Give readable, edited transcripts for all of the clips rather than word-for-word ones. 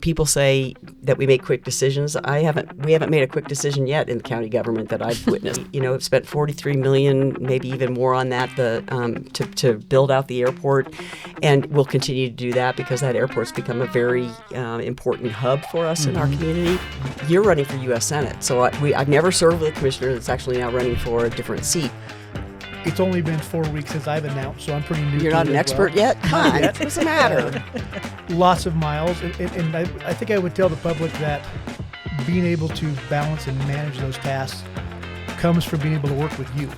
People say that we make quick decisions. We haven't made a quick decision yet in the county government that I've witnessed. I've spent $43 million, maybe even more on that, to build out the airport, and we'll continue to do that because that airport's become a very important hub for us in our community. You're running for U.S. Senate, so I've never served with a commissioner that's actually now running for a different seat. It's only been 4 weeks since I've announced, so I'm pretty new. You're not an expert yet? Come on, what's the matter? Lots of miles, and I think I would tell the public that being able to balance and manage those tasks comes from being able to work with you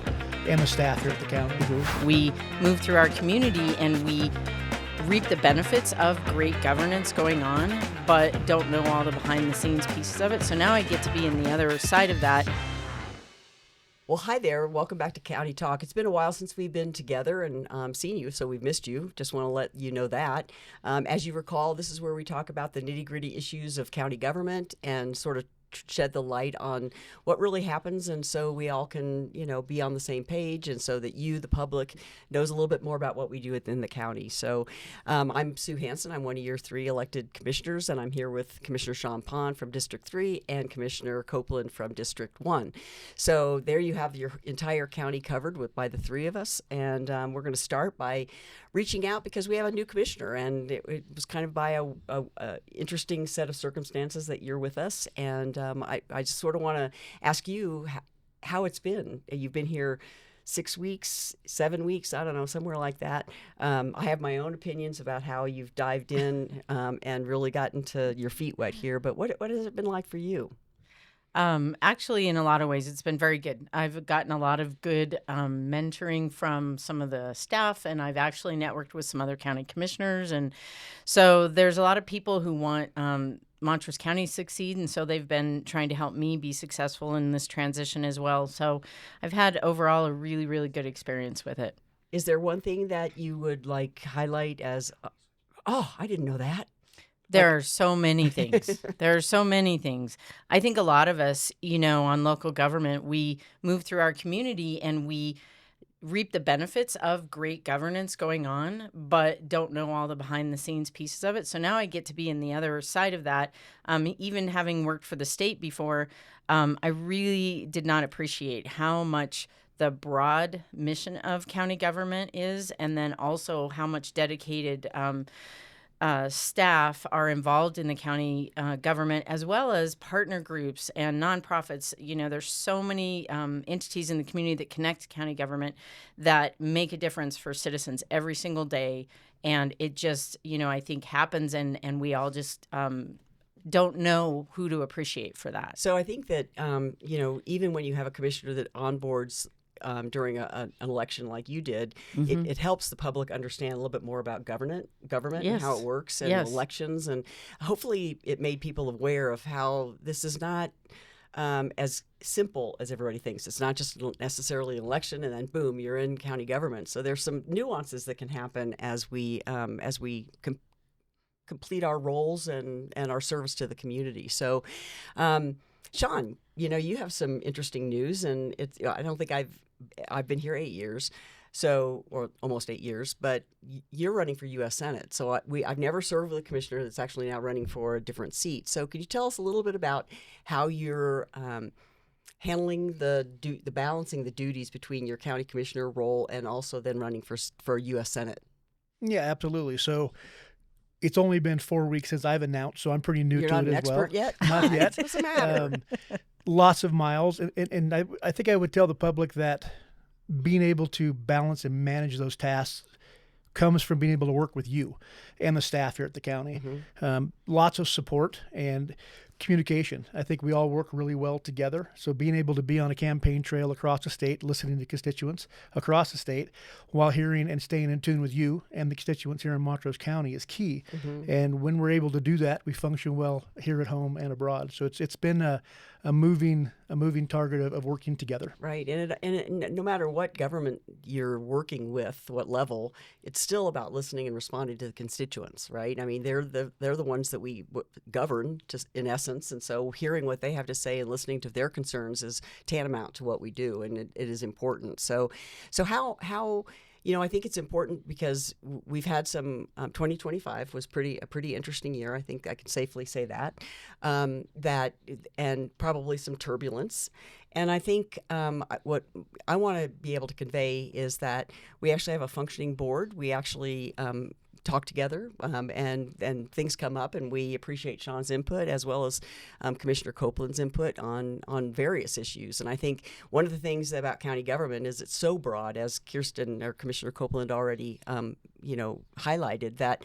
and the staff here at the county. We move through our community and we reap the benefits of great governance going on, but don't know all the behind-the-scenes pieces of it. So now I get to be in the other side of that. Well, hi there. Welcome back to County Talk. It's been a while since we've been together and seen you, so we've missed you. Just want to let you know that. As you recall, this is where we talk about the nitty-gritty issues of county government and sort of shed the light on what really happens, and so we all can, be on the same page, and so that you, the public, knows a little bit more about what we do within the county. So I'm Sue Hansen. I'm one of your 3 elected commissioners, and I'm here with Commissioner Sean Pond from District 3 and Commissioner Copeland from District 1. So there you have your entire county covered by the 3 of us, and we're going to start by reaching out because we have a new commissioner, and it was kind of by a interesting set of circumstances that you're with us. And I just sort of want to ask you how it's been. You've been here 6 weeks, 7 weeks, I don't know, somewhere like that. I have my own opinions about how you've dived in and really gotten to your feet wet here. But what has it been like for you? Actually, in a lot of ways, it's been very good. I've gotten a lot of good mentoring from some of the staff, and I've actually networked with some other county commissioners. And so there's a lot of people who want Montrose County to succeed, and so they've been trying to help me be successful in this transition as well. So I've had overall a really, really good experience with it. Is there one thing that you would highlight as, oh, I didn't know that? There are so many things. There are so many things. I think a lot of us, on local government, we move through our community and we reap the benefits of great governance going on, but don't know all the behind-the-scenes pieces of it. So now I get to be in the other side of that. Even having worked for the state before, I really did not appreciate how much the broad mission of county government is, and then also how much dedicated staff are involved in the county government, as well as partner groups and nonprofits. There's so many entities in the community that connect to county government that make a difference for citizens every single day. And it just, I think happens, and we all just don't know who to appreciate for that. So I think that, even when you have a commissioner that onboards during an election like you did, it helps the public understand a little bit more about government Yes. and how it works and Yes. elections. And hopefully it made people aware of how this is not as simple as everybody thinks. It's not just necessarily an election and then boom, you're in county government. So there's some nuances that can happen as we complete our roles and our service to the community. So Sean, you have some interesting news, and I don't think I've been here 8 years, or almost 8 years, but you're running for U.S. Senate. So I've never served with a commissioner that's actually now running for a different seat. So could you tell us a little bit about how you're handling the balancing the duties between your county commissioner role and also then running for U.S. Senate? Yeah, absolutely. So it's only been 4 weeks since I've announced, so I'm pretty new You're to not it an as well. expert yet? Not yet. What's the matter? Lots of miles, and I think I would tell the public that being able to balance and manage those tasks comes from being able to work with you and the staff here at the county. Lots of support and communication. I think we all work really well together. So being able to be on a campaign trail across the state, listening to constituents across the state while hearing and staying in tune with you and the constituents here in Montrose County is key. And when we're able to do that, we function well here at home and abroad. So it's been a moving target of working together. Right, and no matter what government you're working with, what level, it's still about listening and responding to the constituents, right? I mean, they're the ones that we govern, just in essence, and so hearing what they have to say and listening to their concerns is tantamount to what we do, and it is important. So how I think it's important because we've had some 2025 was a pretty interesting year. I think I can safely say that, and probably some turbulence. And I think what I want to be able to convey is that we actually have a functioning board. We actually talk together, and things come up, and we appreciate Sean's input as well as Commissioner Copeland's input on various issues. And I think one of the things about county government is it's so broad, as Kirstin or Commissioner Copeland already highlighted, that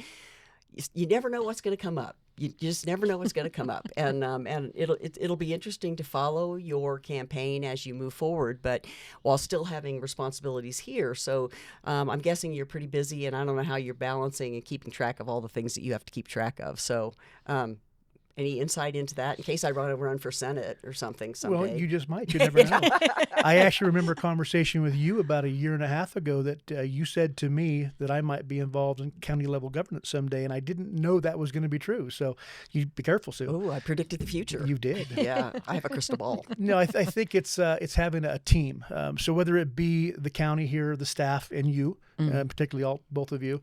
you never know what's going to come up. You just never know what's going to come up, and it'll be interesting to follow your campaign as you move forward, but while still having responsibilities here. So I'm guessing you're pretty busy, and I don't know how you're balancing and keeping track of all the things that you have to keep track of. So any insight into that in case I run for Senate or something someday? Well, you just might. You never know. I actually remember a conversation with you about a year and a half ago that you said to me that I might be involved in county level government someday, and I didn't know that was going to be true. So you be careful, Sue. Oh, I predicted the future. You did. Yeah, I have a crystal ball. No, I think it's having a team. So whether it be the county here, the staff, and you, particularly both of you,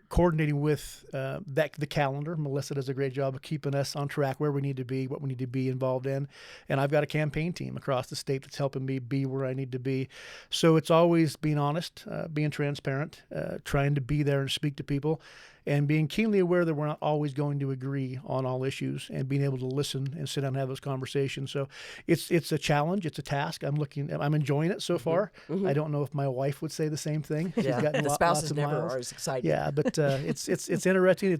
coordinating with the calendar. Melissa does a great job of keeping us on track where we need to be, what we need to be involved in. And I've got a campaign team across the state that's helping me be where I need to be. So it's always being honest, being transparent, trying to be there and speak to people, and being keenly aware that we're not always going to agree on all issues, and being able to listen and sit down and have those conversations. So it's a challenge. It's a task. I'm enjoying it so far. I don't know if my wife would say the same thing. She's gotten the lots spouses of never miles. are as excited. Yeah, but it's interesting.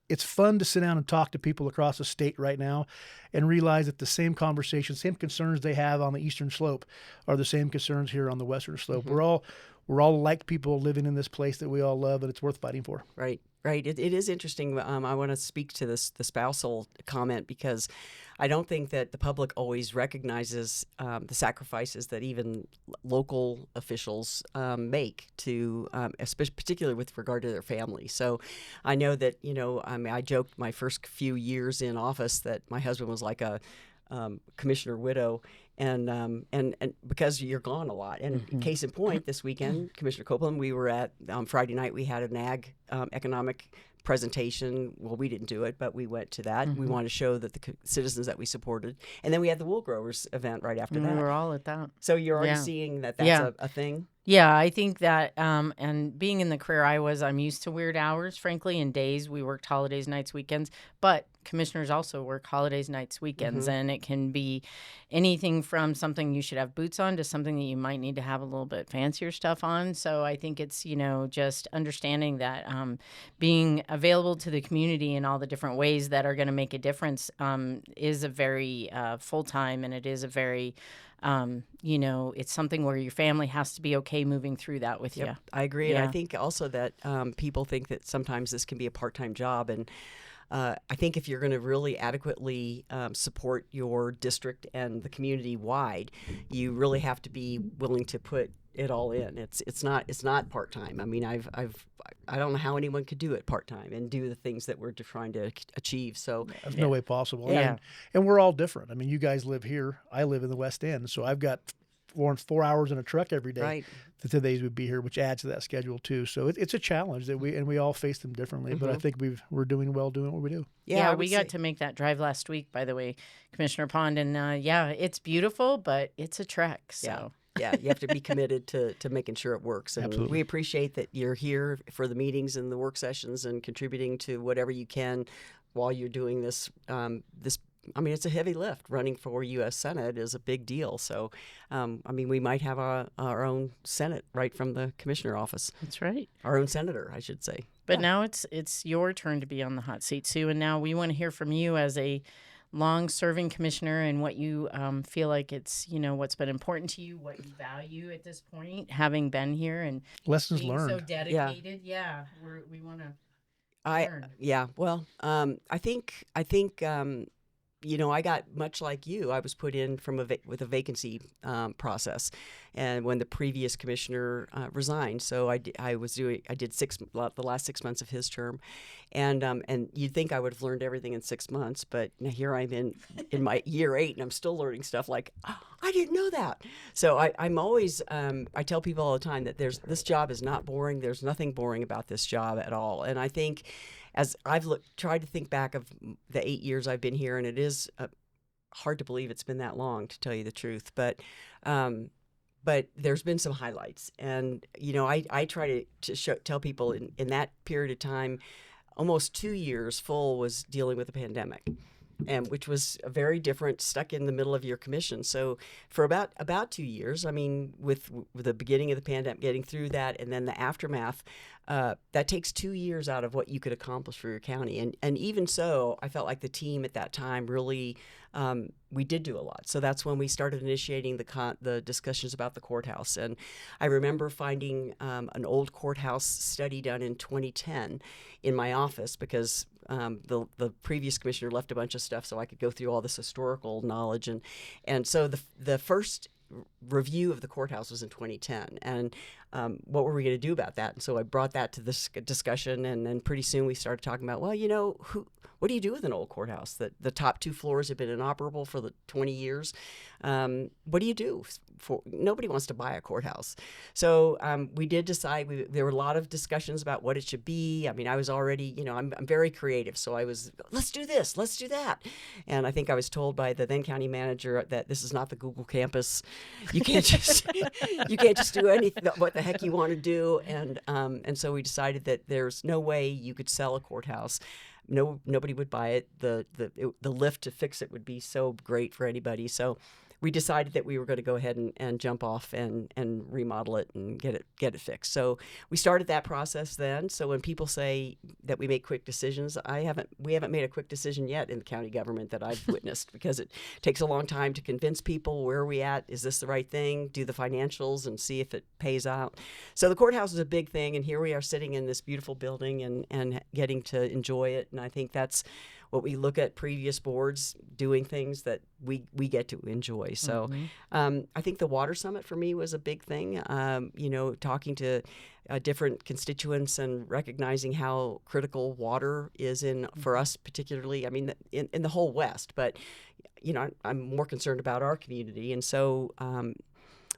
It's fun to sit down and talk to people across the state right now, and realize that the same conversations, same concerns they have on the eastern slope, are the same concerns here on the western slope. We're all like people living in this place that we all love, and it's worth fighting for. Right. It is interesting. I want to speak to the spousal comment, because I don't think that the public always recognizes the sacrifices that even local officials make to, especially particularly with regard to their family. So I know that, I joked my first few years in office that my husband was like a commissioner widow, and because you're gone a lot. And case in point, this weekend, Commissioner Copeland, we were at Friday night. We had an ag economic presentation. Well, we didn't do it, but we went to that. We wanted to show that the citizens that we supported, and then we had the wool growers event right after that. We were all at that. So you're already seeing that that's a thing. Yeah, I think that, and being in the career I'm used to weird hours, frankly, and days. We worked holidays, nights, weekends, but commissioners also work holidays, nights, weekends, and it can be anything from something you should have boots on to something that you might need to have a little bit fancier stuff on. So I think it's, just understanding that being available to the community in all the different ways that are going to make a difference is a very full-time, and it is a very it's something where your family has to be okay moving through that with you. I agree. And I think also that people think that sometimes this can be a part-time job. And I think if you're going to really adequately support your district and the community wide, you really have to be willing to put it all in. It's not part-time. I mean, I don't know how anyone could do it part-time and do the things that we're trying to achieve. So there's no way possible. Yeah. And we're all different. I mean, you guys live here. I live in the West End. So I've got 4 hours in a truck every day. Right. The today's would be here, which adds to that schedule too. So it's a challenge that we all face them differently. But I think we're doing well doing what we do. Yeah, we got to make that drive last week, by the way, Commissioner Pond. And it's beautiful, but it's a trek. So. Yeah, you have to be committed to making sure it works. And Absolutely. we appreciate that you're here for the meetings and the work sessions and contributing to whatever you can while you're doing this. It's a heavy lift. Running for U.S. Senate is a big deal. So, we might have our own Senate right from the commissioner office. That's right. Our own senator, I should say. But now it's your turn to be on the hot seat, Sue. And now we want to hear from you as a long-serving commissioner and what you feel like it's, what's been important to you, what you value at this point, having been here and Lessons being learned. so dedicated. Yeah, we want to learn. Well, I think I got much like you. I was put in from with a vacancy process, and when the previous commissioner resigned, so I did the last 6 months of his term, and you'd think I would have learned everything in 6 months, but now here I'm in my year 8, and I'm still learning stuff like, oh, I didn't know that. So I'm always I tell people all the time that this job is not boring. There's nothing boring about this job at all, and I think, as I've tried to think back of the 8 years I've been here, and it is hard to believe it's been that long, to tell you the truth. But there's been some highlights, and I try to tell people in that period of time, almost 2 years full was dealing with a pandemic, and which was a very different, stuck in the middle of your commission. So for about 2 years, I mean, with the beginning of the pandemic, getting through that, and then the aftermath, that takes 2 years out of what you could accomplish for your county. And even so, I felt like the team at that time really, we did do a lot. So that's when we started initiating the discussions about the courthouse. And I remember finding an old courthouse study done in 2010 in my office, because the previous commissioner left a bunch of stuff so I could go through all this historical knowledge. And so the first review of the courthouse was in 2010, and what were we going to do about that? And so I brought that to this discussion, and then pretty soon we started talking about, well, what do you do with an old courthouse? That the top 2 floors have been inoperable for the 20 years. What do you do? Nobody wants to buy a courthouse. So we did decide. There were a lot of discussions about what it should be. I mean, I was already, I'm very creative, so I was, let's do this, let's do that. And I think I was told by the then county manager that this is not the Google campus. You can't just do anything what the heck you want to do. And so we decided that there's no way you could sell a courthouse. Nobody would buy it. The lift to fix it would be so great for anybody. So we decided that we were going to go ahead and jump off and remodel it and get it fixed. So we started that process then. So when people say that we make quick decisions, we haven't made a quick decision yet in the county government that I've witnessed, because it takes a long time to convince people, where are we at? Is this the right thing? Do the financials and see if it pays out. So the courthouse is a big thing, and here we are sitting in this beautiful building and getting to enjoy it. And I think that's what we look at previous boards doing, things that we get to enjoy. So I think the water summit for me was a big thing. Talking to different constituents and recognizing how critical water is for us, particularly, I mean, in the whole West. But, I'm more concerned about our community. And so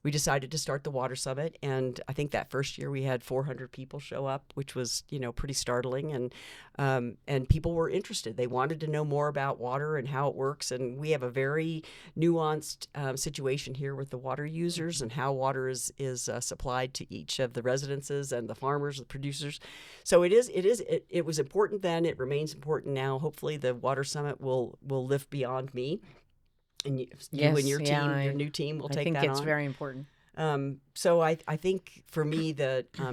we decided to start the Water Summit, and I think that first year we had 400 people show up, which was, pretty startling, and people were interested. They wanted to know more about water and how it works, and we have a very nuanced situation here with the water users and how water is supplied to each of the residences and the farmers, the producers. So it was important then. It remains important now. Hopefully, the Water Summit will lift beyond me. And you and your team, your new team, will take that on. I think it's very important. So I think for me,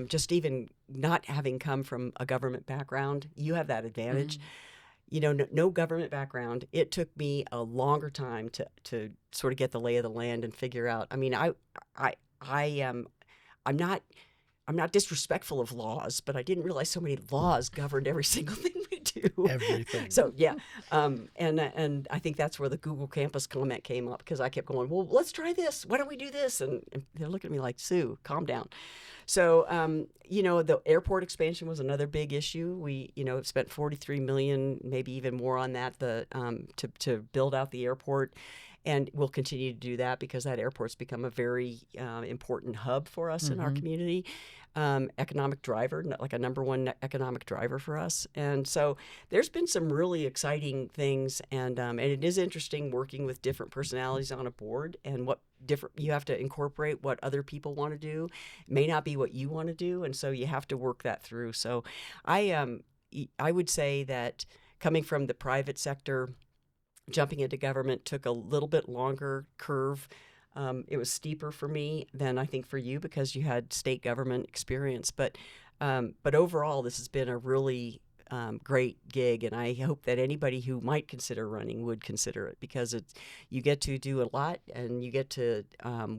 just even not having come from a government background, you have that advantage. No government background. It took me a longer time to sort of get the lay of the land and figure out. I mean, I'm not disrespectful of laws, but I didn't realize so many laws governed every single thing we do. Everything. So yeah, and I think that's where the Google campus comment came up, because I kept going, well, let's try this. Why don't we do this? And they're looking at me like, Sue, calm down. So the airport expansion was another big issue. We spent $43 million, maybe even more on that, to build out the airport. And we'll continue to do that, because that airport's become a very important hub for us in our community. Economic driver, like a number one economic driver for us. And so there's been some really exciting things, and it is interesting working with different personalities on a board, and what different you have to incorporate what other people want to do. It may not be what you want to do, and so you have to work that through. So I would say that coming from the private sector, jumping into government took a little bit longer curve. It was steeper for me than I think for you, because you had state government experience. But overall, this has been a really great gig, and I hope that anybody who might consider running would consider it, because you get to do a lot, and you get to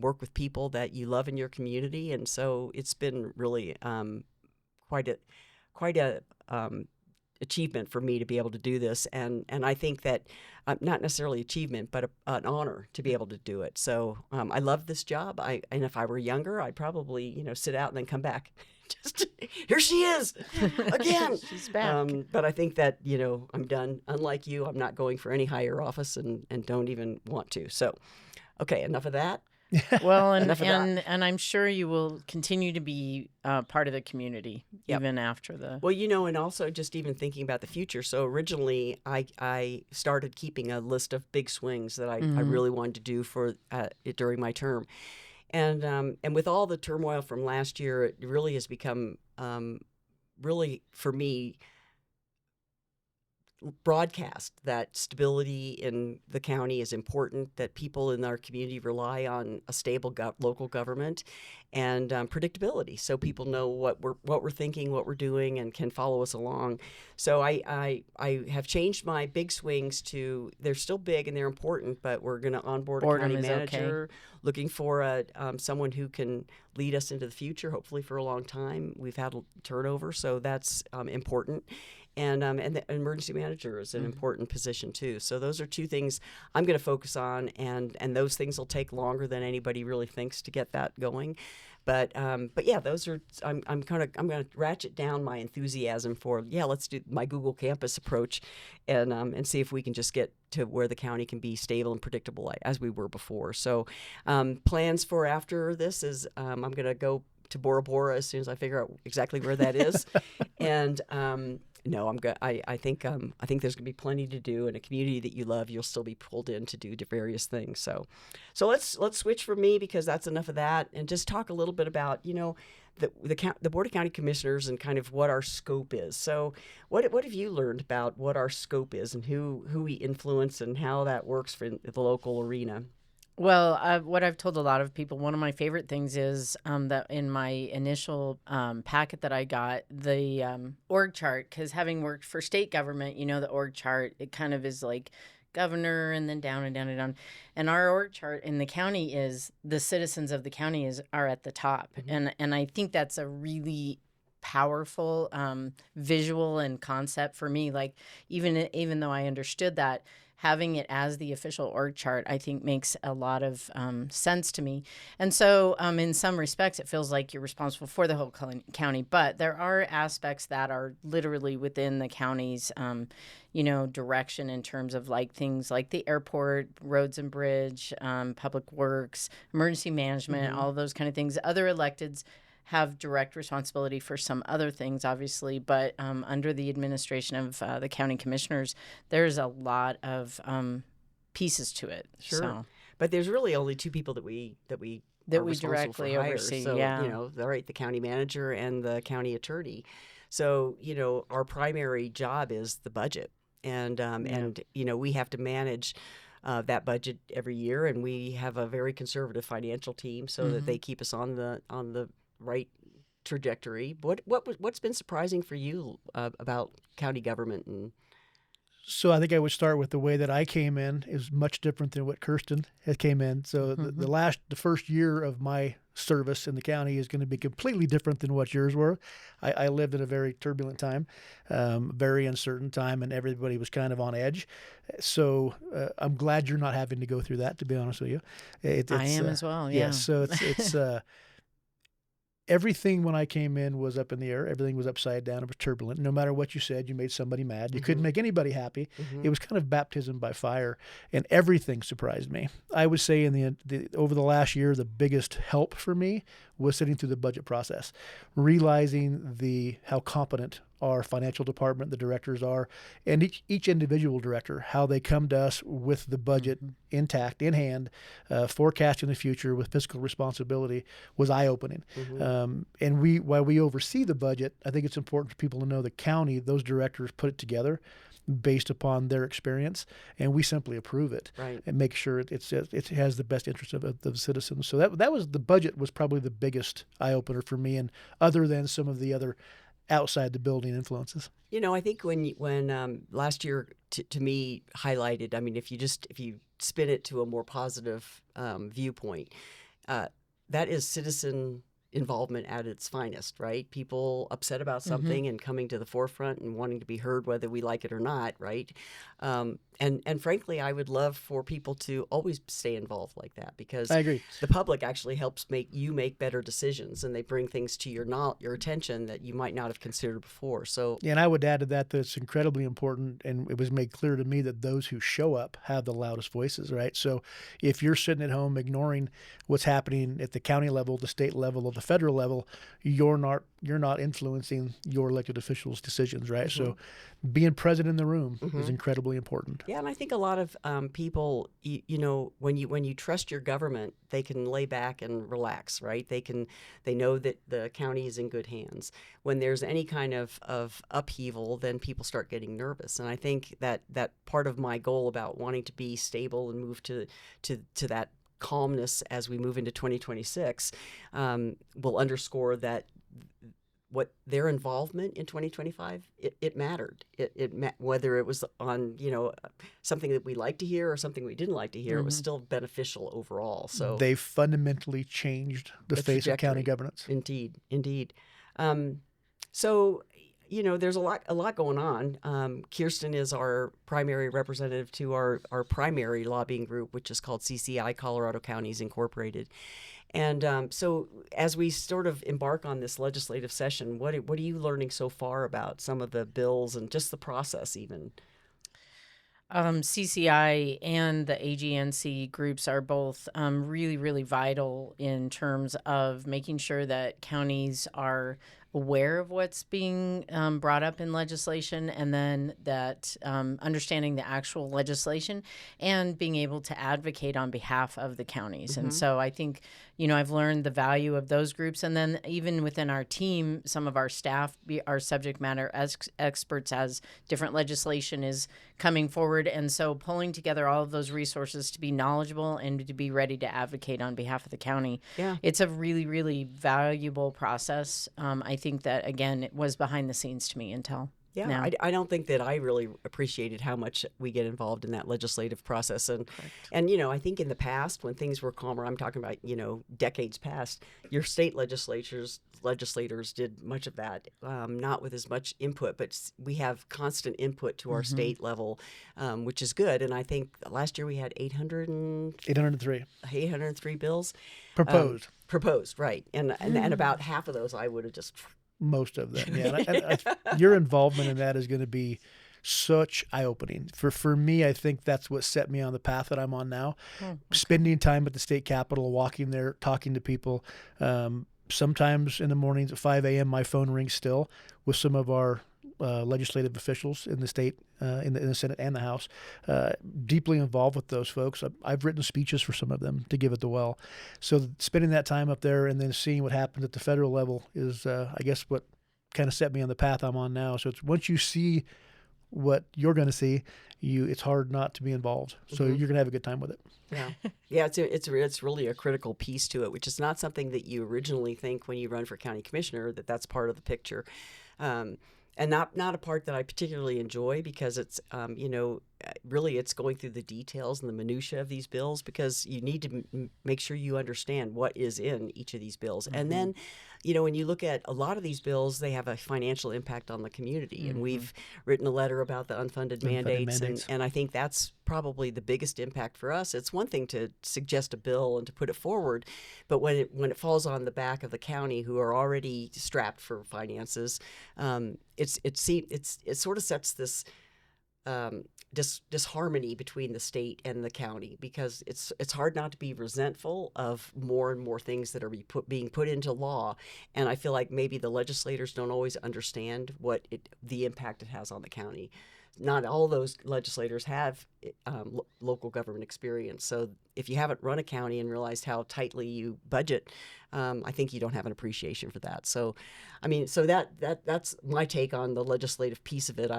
work with people that you love in your community, and so it's been really quite a achievement for me to be able to do this, and I think that not necessarily achievement, but an honor to be able to do it. So I love this job. And if I were younger, I'd probably sit out and then come back. Just here she is again. She's back. But I think that I'm done. Unlike you, I'm not going for any higher office, and don't even want to. So, okay, enough of that. Well, and Enough of that. and I'm sure you will continue to be part of the community even after the. Well, and also just even thinking about the future. So originally, I started keeping a list of big swings that I really wanted to do for during my term, and with all the turmoil from last year, it really has become really for me broadcast that stability in the county is important, that people in our community rely on a stable local government, and predictability, so people know what we're thinking, what we're doing, and can follow us along. So I have changed my big swings to, they're still big and they're important, but we're going to onboard a county manager, looking for someone who can lead us into the future, hopefully for a long time. We've had turnover, so that's important. And the emergency manager is an important position too. So those are two things I'm going to focus on, and those things will take longer than anybody really thinks to get that going. But yeah, those are I'm going to ratchet down my enthusiasm for let's do my Google Campus approach, and see if we can just get to where the county can be stable and predictable as we were before. So plans for after this is I'm going to go to Bora Bora as soon as I figure out exactly where that is, and. No, I'm good. I think there's gonna be plenty to do in a community that you love. You'll still be pulled in to do various things. So let's switch from me, because that's enough of that, and just talk a little bit about the Board of County Commissioners and kind of what our scope is. So what have you learned about what our scope is and who we influence and how that works for the local arena? Well, what I've told a lot of people, one of my favorite things is that in my initial packet that I got, the org chart, because having worked for state government, the org chart, it kind of is like governor and then down and down and down. And our org chart in the county is the citizens of the county are at the top. And I think that's a really powerful visual and concept for me. Like even though I understood that, having it as the official org chart, I think makes a lot of sense to me. And so in some respects, it feels like you're responsible for the whole county, but there are aspects that are literally within the county's, direction in terms of like things like the airport, roads and bridge, public works, emergency management, all of those kind of things. Other electeds have direct responsibility for some other things, obviously, but under the administration of the county commissioners, there's a lot of pieces to it. Sure, so. But there's really only two people that we directly hire. oversee. So yeah, the county manager and the county attorney. So our primary job is the budget, and we have to manage that budget every year, and we have a very conservative financial team so that they keep us on the right trajectory. What's been surprising for you about county government? And So I think I would start with the way that I came in is much different than what Kirstin had came in. So the first year of my service in the county is going to be completely different than what yours were. I lived in a very turbulent time, very uncertain time, and everybody was kind of on edge. So I'm glad you're not having to go through that, to be honest with you. I am as well. Yeah. So it's everything when I came in was up in the air. Everything was upside down. It was turbulent. No matter what you said, you made somebody mad. You couldn't make anybody happy. It was kind of baptism by fire, and everything surprised me. I would say over the last year, the biggest help for me was sitting through the budget process, realizing how competent our financial department, the directors are, and each individual director, how they come to us with the budget intact, in hand, forecasting the future with fiscal responsibility was eye-opening. And while we oversee the budget, I think it's important for people to know the county, those directors put it together based upon their experience, and we simply approve it and make sure it has the best interest of the citizens. So that was the budget was probably the biggest eye-opener for me, and other than some of the other outside the building influences. I think when last year to me highlighted, I mean, if you spin it to a more positive viewpoint, that is citizen involvement at its finest, right? People upset about something and coming to the forefront and wanting to be heard whether we like it or not, right? And frankly, I would love for people to always stay involved like that, because I agree. the public actually helps make better decisions, and they bring things to your attention that you might not have considered before. So, And I would add to that it's incredibly important, and it was made clear to me that those who show up have the loudest voices, right? So if you're sitting at home ignoring what's happening at the county level, the state level, or the federal level, you're not influencing your elected officials' decisions, right? So being present in the room is incredibly important. yeah, and I think a lot of people, when you trust your government, they can lay back and relax, right? They know that the county is in good hands. When there's any kind of upheaval, then people start getting nervous, and I think that part of my goal about wanting to be stable and move to that calmness as we move into 2026 will underscore that what their involvement in 2025, it mattered. Whether it was on something that we liked to hear or something we didn't like to hear, it was still beneficial overall. So they fundamentally changed the face of county governance. Indeed. So there's a lot going on. Kirstin is our primary representative to our primary lobbying group, which is called CCI, Colorado Counties Incorporated. And so as we sort of embark on this legislative session, what are you learning so far about some of the bills and just the process even? CCI and the AGNC groups are both really, really vital in terms of making sure that counties are aware of what's being brought up in legislation, and then that understanding the actual legislation and being able to advocate on behalf of the counties. And so I think, I've learned the value of those groups. And then even within our team, some of our staff are subject matter experts as different legislation is coming forward. And so pulling together all of those resources to be knowledgeable and to be ready to advocate on behalf of the county. Yeah. It's a really, really valuable process. I think that, again, it was behind the scenes to me until now. I don't think that I really appreciated how much we get involved in that legislative process. And I think in the past, when things were calmer, I'm talking about, decades past, your state legislators did much of that, not with as much input, but we have constant input to our state level, which is good. And I think last year we had 803 bills proposed, right. And about half of those I would have just... Most of them, yeah. And your involvement in that is going to be such eye-opening. For me, I think that's what set me on the path that I'm on now. Spending time at the state capitol, walking there, talking to people. Sometimes in the mornings at 5 a.m., my phone rings still with some of our legislative officials in the state, in the Senate and the House, deeply involved with those folks. I've written speeches for some of them to give it the well. So spending that time up there and then seeing what happens at the federal level is, I guess, what kind of set me on the path I'm on now. So it's once you see what you're going to see, it's hard not to be involved. So you're going to have a good time with it. Yeah. It's really a critical piece to it, which is not something that you originally think when you run for county commissioner, that's part of the picture. And not a part that I particularly enjoy, because it's, really it's going through the details and the minutia of these bills, because you need to make sure you understand what is in each of these bills. And then, when you look at a lot of these bills, they have a financial impact on the community. And we've written a letter about the unfunded mandates. And I think that's probably the biggest impact for us. It's one thing to suggest a bill and to put it forward, but when it falls on the back of the county, who are already strapped for finances, it sort of sets this disharmony between the state and the county, because it's hard not to be resentful of more and more things that are being put into law. And I feel like maybe the legislators don't always understand the impact it has on the county. Not all those legislators have local government experience. So if you haven't run a county and realized how tightly you budget, I think you don't have an appreciation for that. So, that's my take on the legislative piece of it.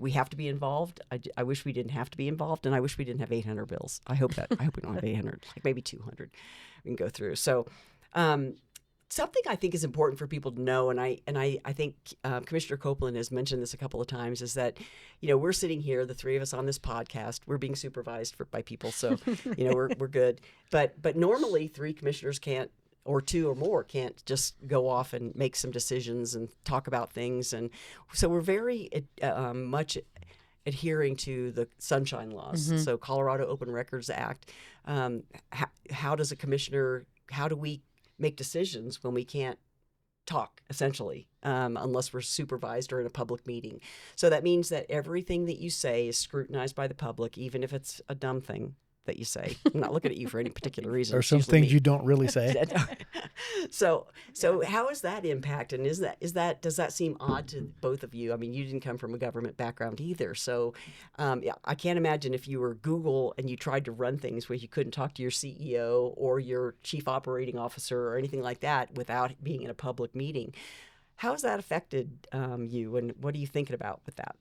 We have to be involved. I wish we didn't have to be involved, and I wish we didn't have 800 bills. I hope we don't have 800, like maybe 200 we can go through. So, something I think is important for people to know, and I think Commissioner Copeland has mentioned this a couple of times, is that, we're sitting here, the three of us on this podcast, we're being supervised by people, so, we're good. But normally 3 commissioners can't or two or more can't just go off and make some decisions and talk about things. And so we're very much adhering to the sunshine laws. So Colorado Open Records Act. How does a commissioner, how do we make decisions when we can't talk, essentially, unless we're supervised or in a public meeting? So that means that everything that you say is scrutinized by the public, even if it's a dumb thing that you say. I'm not looking at you for any particular reason. Or It's some usually things me. you don't really say. So how is that impact? And does that seem odd to both of you? I mean, you didn't come from a government background either. So yeah, I can't imagine if you were Google and you tried to run things where you couldn't talk to your CEO or your chief operating officer or anything like that without being in a public meeting. How has that affected you, and what are you thinking about with that?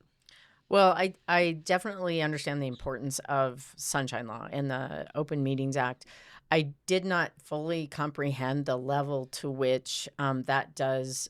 Well, I definitely understand the importance of Sunshine Law and the Open Meetings Act. I did not fully comprehend the level to which that does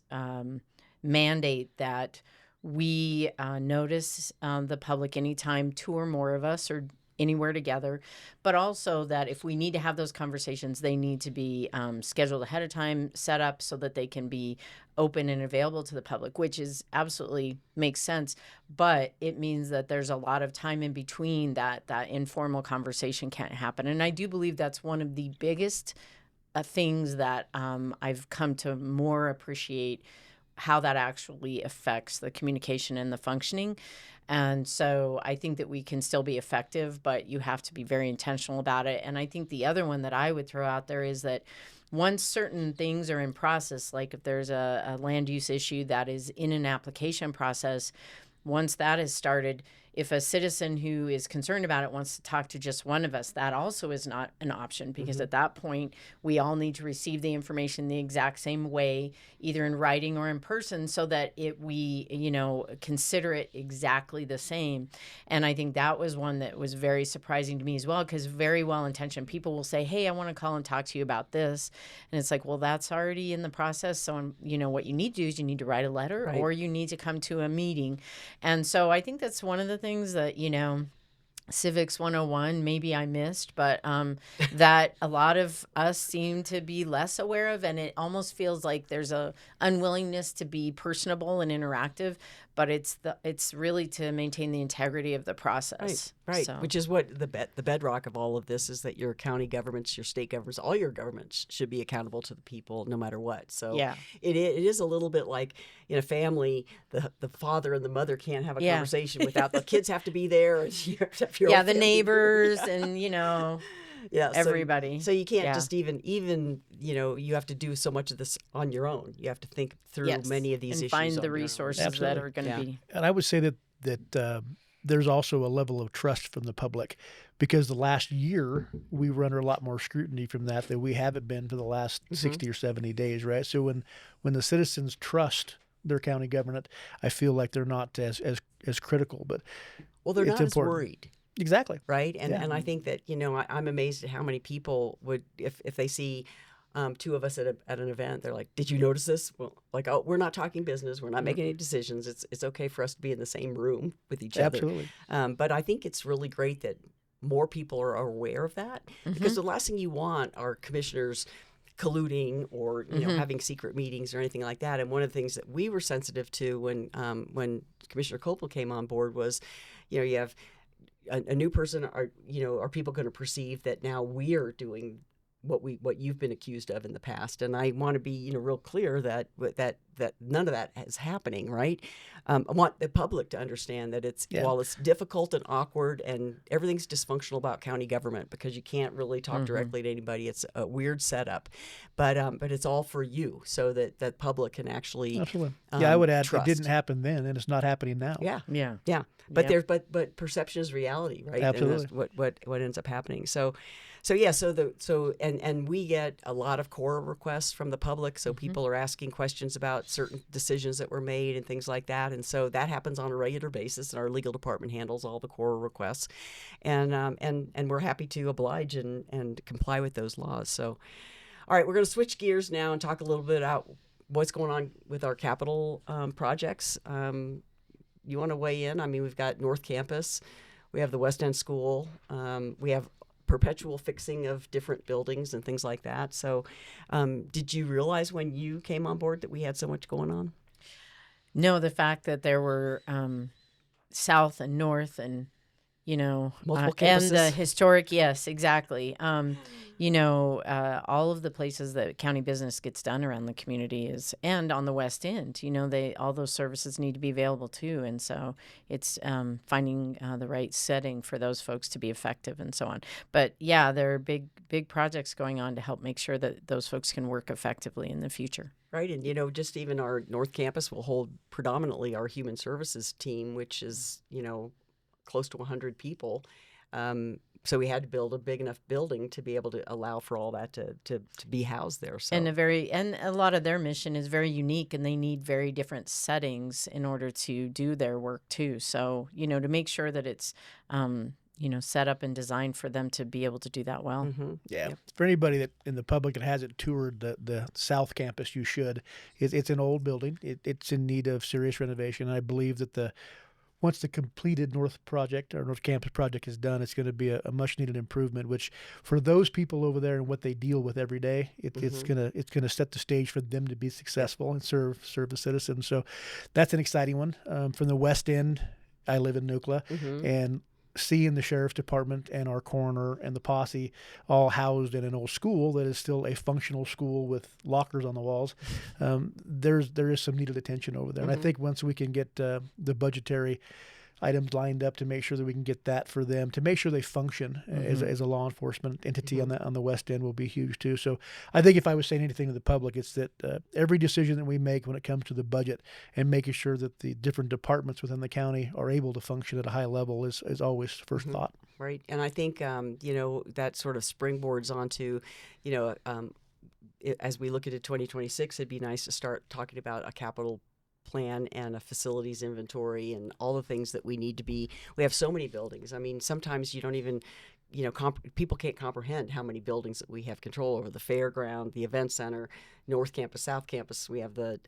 mandate that we notice the public anytime two or more of us are anywhere together, but also that if we need to have those conversations, they need to be scheduled ahead of time, set up so that they can be open and available to the public, which is absolutely makes sense. But it means that there's a lot of time in between that informal conversation can't happen. And I do believe that's one of the biggest things that I've come to more appreciate, how that actually affects the communication and the functioning. And so I think that we can still be effective, but you have to be very intentional about it. And I think the other one that I would throw out there is that once certain things are in process, like if there's a land use issue that is in an application process, once that is started, if a citizen who is concerned about it wants to talk to just one of us, that also is not an option, because at that point, we all need to receive the information the exact same way, either in writing or in person, so that we consider it exactly the same. And I think that was one that was very surprising to me as well, because very well-intentioned people will say, hey, I want to call and talk to you about this. And it's like, well, that's already in the process. So, what you need to do is you need to write a letter, Right. or you need to come to a meeting. And so I think that's one of the things that, Civics 101, maybe I missed, but that a lot of us seem to be less aware of. And it almost feels like there's a unwillingness to be personable and interactive, but it's really to maintain the integrity of the process. Right. So. Which is what the bedrock of all of this is, that your county governments, your state governments, all your governments should be accountable to the people no matter what. So Yeah. it is a little bit like in a family, the father and the mother can't have a Yeah. conversation without the kids have to be there. And your Yeah, own the family. neighbors Yeah. and, Yeah, everybody. So you can't Yeah. just even you have to do so much of this on your own. You have to think through Yes. many of these and issues find on the your own. resources that Absolutely. are going to Yeah. be. And I would say that there's also a level of trust from the public, because the last year we were under a lot more scrutiny from that than we haven't been for the last 60 or 70 days, right? So when the citizens trust their county government, I feel like they're not as critical, but Well, they're it's not important. as worried. Exactly. Right. And Yeah. and I think that, I'm amazed at how many people would, if they see two of us at an event, they're like, did you notice this? Well, like, oh, we're not talking business. We're not making any decisions. It's okay for us to be in the same room with each other. Absolutely. But I think it's really great that more people are aware of that, because the last thing you want are commissioners colluding or having secret meetings or anything like that. And one of the things that we were sensitive to when Commissioner Copeland came on board was, you have a new person. Are people going to perceive that now we are doing what you've been accused of in the past? And I want to be real clear that none of that is happening, right? I want the public to understand that while it's difficult and awkward and everything's dysfunctional about county government, because you can't really talk directly to anybody, it's a weird setup, but it's all for you, so that the public can actually Absolutely. I would add, trust. it didn't happen then, and it's not happening now. Yeah. Yeah. But Yep. but perception is reality, right? Absolutely. And that's what ends up happening. So we get a lot of core requests from the public. So people are asking questions about certain decisions that were made and things like that. And so that happens on a regular basis, and our legal department handles all the core requests, and we're happy to oblige and comply with those laws. So, all right, we're going to switch gears now and talk a little bit about what's going on with our capital projects. You want to weigh in? I mean, we've got North Campus, we have the West End School, we have perpetual fixing of different buildings and things like that. So, did you realize when you came on board that we had so much going on? No, the fact that there were south and north and Multiple and the campuses? historic, yes, exactly. All of the places that county business gets done around the community and on the West End, all those services need to be available too. And so it's finding the right setting for those folks to be effective and so on. But yeah, there are big projects going on to help make sure that those folks can work effectively in the future. Right. And, just even our North Campus will hold predominantly our human services team, which is, close to 100 people. So we had to build a big enough building to be able to allow for all that to be housed there. So And a lot of their mission is very unique, and they need very different settings in order to do their work too. So to make sure that it's set up and designed for them to be able to do that well. Mm-hmm. Yeah. Yep. For anybody that in the public that hasn't toured the South Campus, you should. It's an old building. It's in need of serious renovation. And I believe that once the completed North Campus project is done, it's going to be a much needed improvement. Which for those people over there and what they deal with every day, it's gonna set the stage for them to be successful and serve the citizens. So that's an exciting one. From the West End, I live in Nucla, and seeing the sheriff's department and our coroner and the posse all housed in an old school that is still a functional school with lockers on the walls, there is some needed attention over there. And I think once we can get the budgetary items lined up to make sure that we can get that for them, to make sure they function as a law enforcement entity on the West End will be huge too. So I think if I was saying anything to the public, it's that every decision that we make when it comes to the budget and making sure that the different departments within the county are able to function at a high level is always first thought. Right. And I think, that sort of springboards onto, as we look into 2026, it'd be nice to start talking about a capital plan and a facilities inventory and all the things that we need to be. We have so many buildings. I mean, sometimes you don't even, people can't comprehend how many buildings that we have control over. The fairground, the event center, North Campus, South Campus. We have the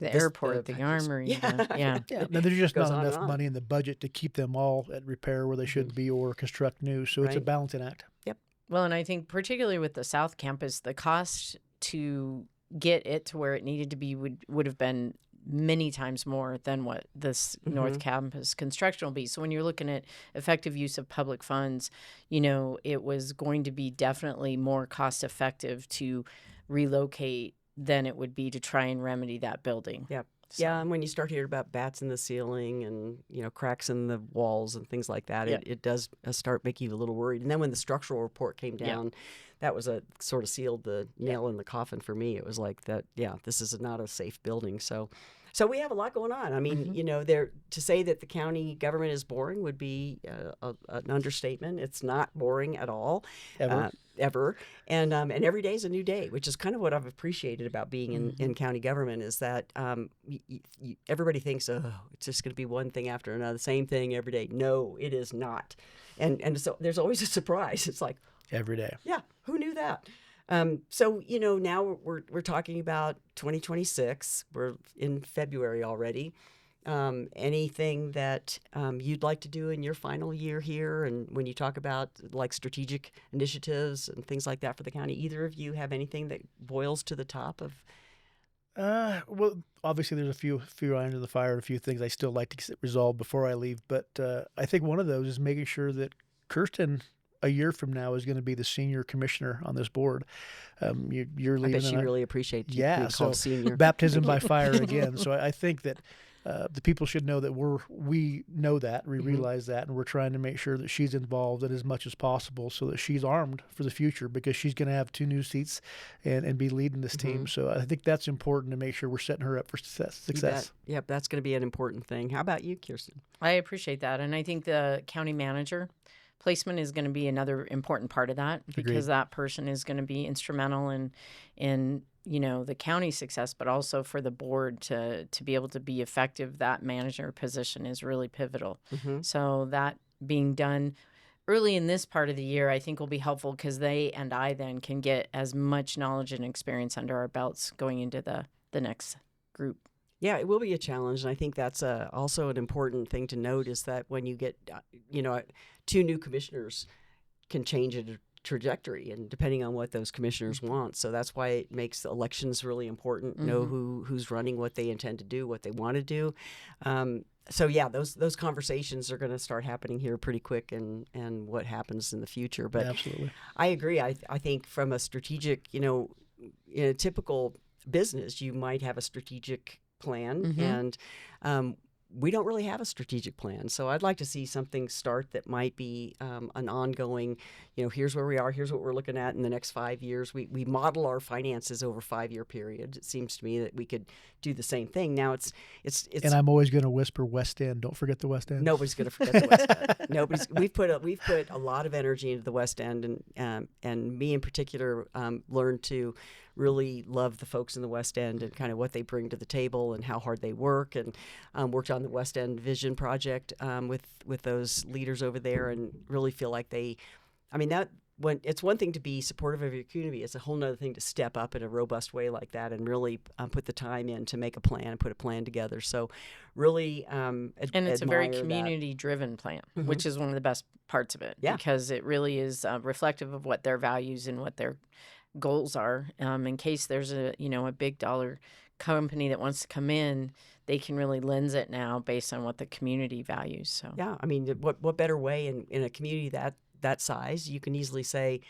airport, the armory. Yeah. Now, there's just Goes not on and enough on. money in the budget to keep them all at repair where they should be or construct new. So it's a Right. balancing act. Yep. Well, and I think particularly with the South Campus, the cost to get it to where it needed to be would have been many times more than what this North Campus construction will be. So when you're looking at effective use of public funds, it was going to be definitely more cost effective to relocate than it would be to try and remedy that building. Yep. So- Yeah, and when you start hearing about bats in the ceiling and cracks in the walls and things like that, it does start making you a little worried. And then when the structural report came down, that was a sort of sealed the nail in the coffin for me. It was like that. Yeah, this is not a safe building. So we have a lot going on. I mean, there to say that the county government is boring would be an understatement. It's not boring at all. Ever. And every day is a new day, which is kind of what I've appreciated about being in county government is that everybody thinks, oh, it's just going to be one thing after another, same thing every day. No, it is not. And so there's always a surprise. It's like, Every day. yeah, who knew that? So, now we're talking about 2026. We're in February already. Anything that you'd like to do in your final year here? And when you talk about like strategic initiatives and things like that for the county, either of you have anything that boils to the top of? Well, obviously there's a few irons in the fire and a few things I still like to get resolved before I leave. But I think one of those is making sure that Kirstin, a year from now, is going to be the senior commissioner on this board. You're leaving. I bet she really appreciates you being called senior. Baptism by fire again. So I think that the people should know that we know that, we realize that, and we're trying to make sure that she's involved in as much as possible so that she's armed for the future because she's going to have 2 new seats and be leading this team. So I think that's important to make sure we're setting her up for success. Yep, that's going to be an important thing. How about you, Kirstin? I appreciate that. And I think the county manager placement is going to be another important part of that because that person is going to be instrumental in the county's success, but also for the board to be able to be effective. That manager position is really pivotal. So that being done early in this part of the year, I think will be helpful because they and I then can get as much knowledge and experience under our belts going into the next group. Yeah, it will be a challenge, and I think that's also an important thing to note is that when you get, two new commissioners can change a trajectory, and depending on what those commissioners want. So that's why it makes elections really important. Know who's running, what they intend to do, what they want to do. So yeah, those conversations are going to start happening here pretty quick, and what happens in the future. But Absolutely. I agree. I think from a strategic, in a typical business, you might have a strategic plan, and we don't really have a strategic plan. So I'd like to see something start that might be an ongoing, here's where we are, here's what we're looking at in the next 5 years. We model our finances over 5-year periods. It seems to me that we could do the same thing. Now it's And I'm always going to whisper West End. Don't forget the West End. nobody's going to forget the West End. We've put a lot of energy into the West End, and me in particular learned to really love the folks in the West End and kind of what they bring to the table and how hard they work, and worked on the West End Vision Project with those leaders over there, and really feel like when it's one thing to be supportive of your community, it's a whole nother thing to step up in a robust way like that and really put the time in to make a plan and put a plan together. So really, and it's a very community-driven plan, which is one of the best parts of it, because it really is reflective of what their values and what their goals are. In case there's a big dollar company that wants to come in, they can really lens it now based on what the community values. So yeah, I mean, what better way in a community that size? You can easily say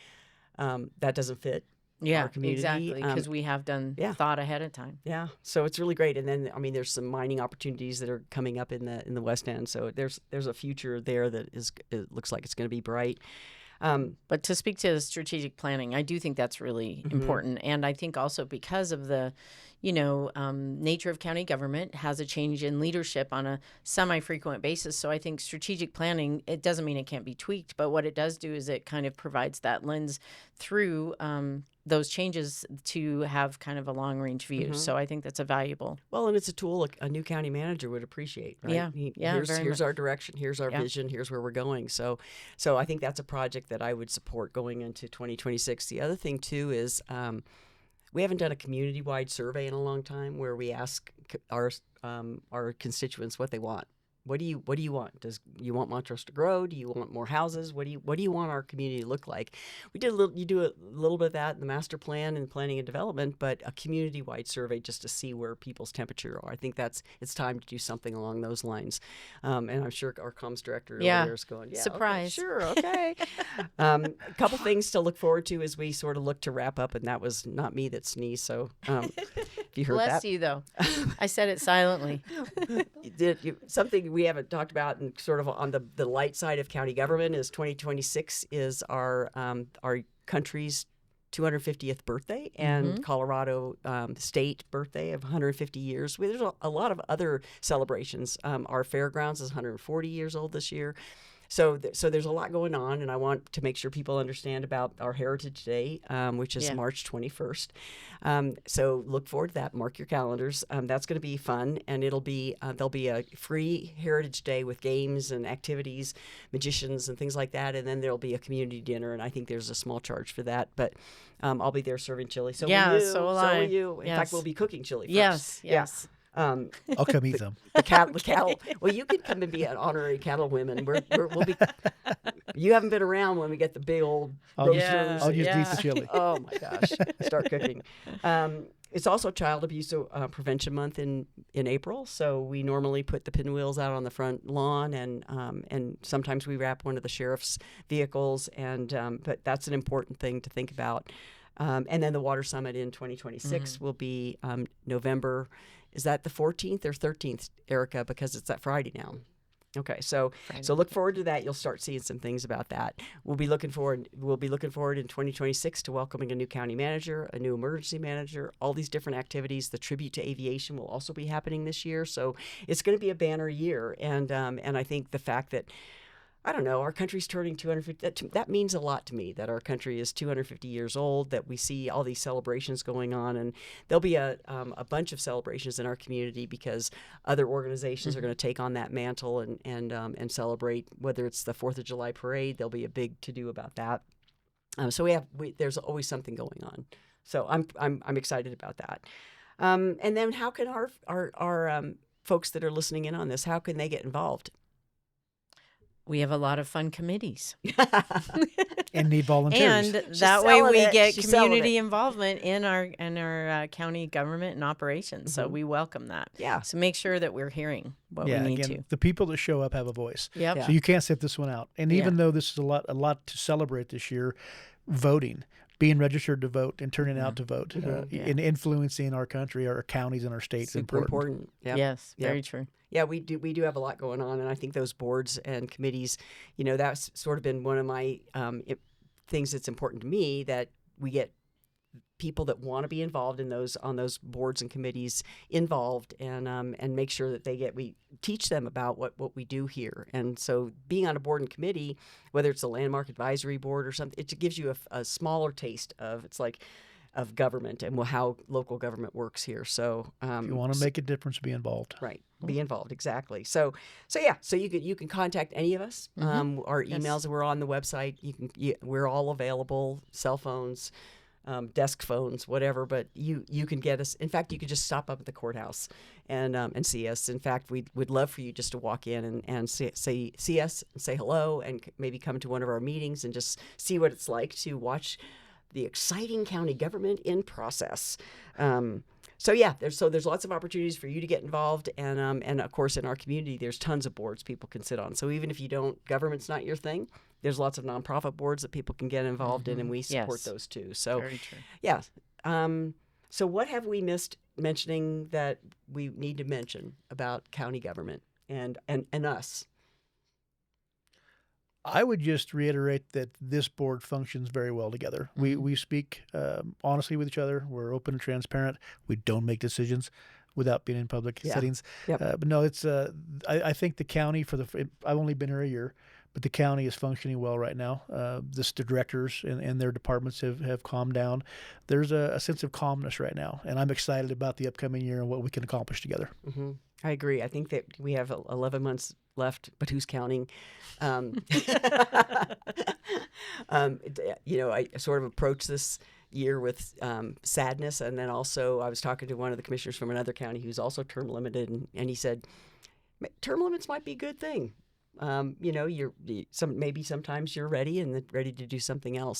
that doesn't fit. Our community. Exactly, because we have done thought ahead of time. Yeah, so it's really great. And then there's some mining opportunities that are coming up in the West End. So there's a future there that it looks like it's going to be bright. But to speak to the strategic planning, I do think that's really important. And I think also because of the, nature of county government has a change in leadership on a semi-frequent basis. So I think strategic planning, it doesn't mean it can't be tweaked, but what it does do is it kind of provides that lens through those changes to have kind of a long-range view. So I think that's a valuable. Well, and it's a tool a new county manager would appreciate, right? Here's our direction, here's our vision, here's where we're going. So I think that's a project that I would support going into 2026. The other thing, too, is we haven't done a community-wide survey in a long time where we ask our constituents what they want. What do you want? Do you want Montrose to grow? Do you want more houses? What do you want our community to look like? You do a little bit of that in the master plan and planning and development, but a community-wide survey just to see where people's temperature are. I think it's time to do something along those lines. And I'm sure our comms director over there is going, surprise. Okay, sure, okay. A couple things to look forward to as we sort of look to wrap up, and that was not me that sneezed. So if you heard Bless that. you, though. I said it silently. Something we haven't talked about, and sort of on the light side of county government, is 2026 is our country's 250th birthday, and Colorado state birthday of 150 years. There's a lot of other celebrations. Our fairgrounds is 140 years old this year. So there's a lot going on, and I want to make sure people understand about our Heritage Day, which is March 21st. So look forward to that. Mark your calendars. That's going to be fun, and there'll be a free Heritage Day with games and activities, magicians and things like that, and then there'll be a community dinner, and I think there's a small charge for that. But I'll be there serving chili. So will you. So will I. Will you. In fact, we'll be cooking chili first. Yes. I'll come eat some. The cattle. Well, you can come and be an honorary cattle women. We'll be. You haven't been around when we get the big old roasters. I'll just eat the chili. Oh my gosh! Start cooking. It's also Child Abuse Prevention Month in April, so we normally put the pinwheels out on the front lawn, and sometimes we wrap one of the sheriff's vehicles, but that's an important thing to think about. And then the Water Summit in 2026 will be November. Is that the 14th or 13th, Erica? Because it's that Friday now. Okay, so look forward to that. You'll start seeing some things about that. We'll be looking forward in 2026 to welcoming a new county manager, a new emergency manager, all these different activities. The tribute to aviation will also be happening this year, so it's going to be a banner year. And I think the fact that, I don't know, our country's turning 250. That means a lot to me, that our country is 250 years old, that we see all these celebrations going on. And there'll be a bunch of celebrations in our community because other organizations are going to take on that mantle and celebrate, whether it's the 4th of July parade. There'll be a big to-do about that. So there's always something going on. So I'm excited about that. And then how can our folks that are listening in on this, how can they get involved? We have a lot of fun committees. And need volunteers. And She's that way selling we it. get She's selling community it. involvement in our county government and operations. So we welcome that. Yeah. So make sure that we're hearing what Yeah, we need again, to. the people that show up have a voice. Yep. Yeah. So you can't sit this one out. And even Yeah. though this is a lot to celebrate this year, voting, being registered to vote and turning out to vote, Yeah. and influencing our country, our counties, and our states is Super important. Yeah. Yes, Yep. very true. Yeah, we do have a lot going on, and I think those boards and committees, that's sort of been one of my things that's important to me, that we get people that want to be involved in on those boards and committees involved, and make sure that we teach them about what we do here. And so being on a board and committee, whether it's a landmark advisory board or something, it gives you a smaller taste of government and how local government works here. So if you want to make a difference, be involved. right, be involved, exactly. So you can contact any of us. Our emails are on the website. We're all available, cell phones, desk phones, whatever. But you can get us. In fact, you could just stop up at the courthouse and see us. In fact, we'd love for you just to walk in and see us and say hello, and maybe come to one of our meetings and just see what it's like to watch the exciting county government in process. There's lots of opportunities for you to get involved, and of course in our community there's tons of boards people can sit on. So even if government's not your thing, there's lots of nonprofit boards that people can get involved in, and we support those too. So Very true. yeah. So what have we missed mentioning that we need to mention about county government and us? I would just reiterate that this board functions very well together. We speak honestly with each other. We're open and transparent. We don't make decisions without being in public settings. Yep. But no, it's I think the county I've only been here a year, but the county is functioning well right now. The directors and their departments have calmed down. There's a sense of calmness right now, and I'm excited about the upcoming year and what we can accomplish together. Mm-hmm. I agree. I think that we have 11 months left, but who's counting? I sort of approach this year with sadness, and then also I was talking to one of the commissioners from another county who's also term limited, and he said term limits might be a good thing. Maybe sometimes you're ready and ready to do something else.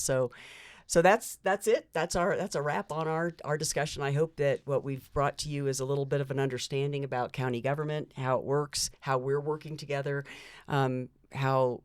So that's it. That's a wrap on our discussion. I hope that what we've brought to you is a little bit of an understanding about county government, how it works, how we're working together, how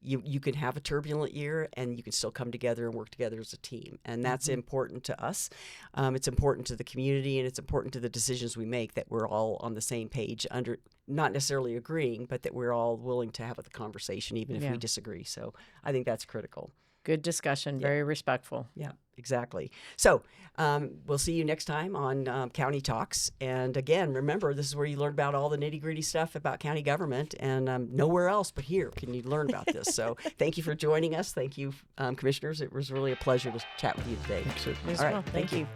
you can have a turbulent year and you can still come together and work together as a team. And that's important to us. It's important to the community, and it's important to the decisions we make that we're all on the same page, under not necessarily agreeing, but that we're all willing to have the conversation even if we disagree. So I think that's critical. Good discussion. Very respectful. Yeah, exactly. So we'll see you next time on County Talks. And again, remember, this is where you learn about all the nitty-gritty stuff about county government, and nowhere else but here can you learn about this. So thank you for joining us. Thank you, commissioners. It was really a pleasure to chat with you today. Thanks, sir. As All right, well. thank you. you.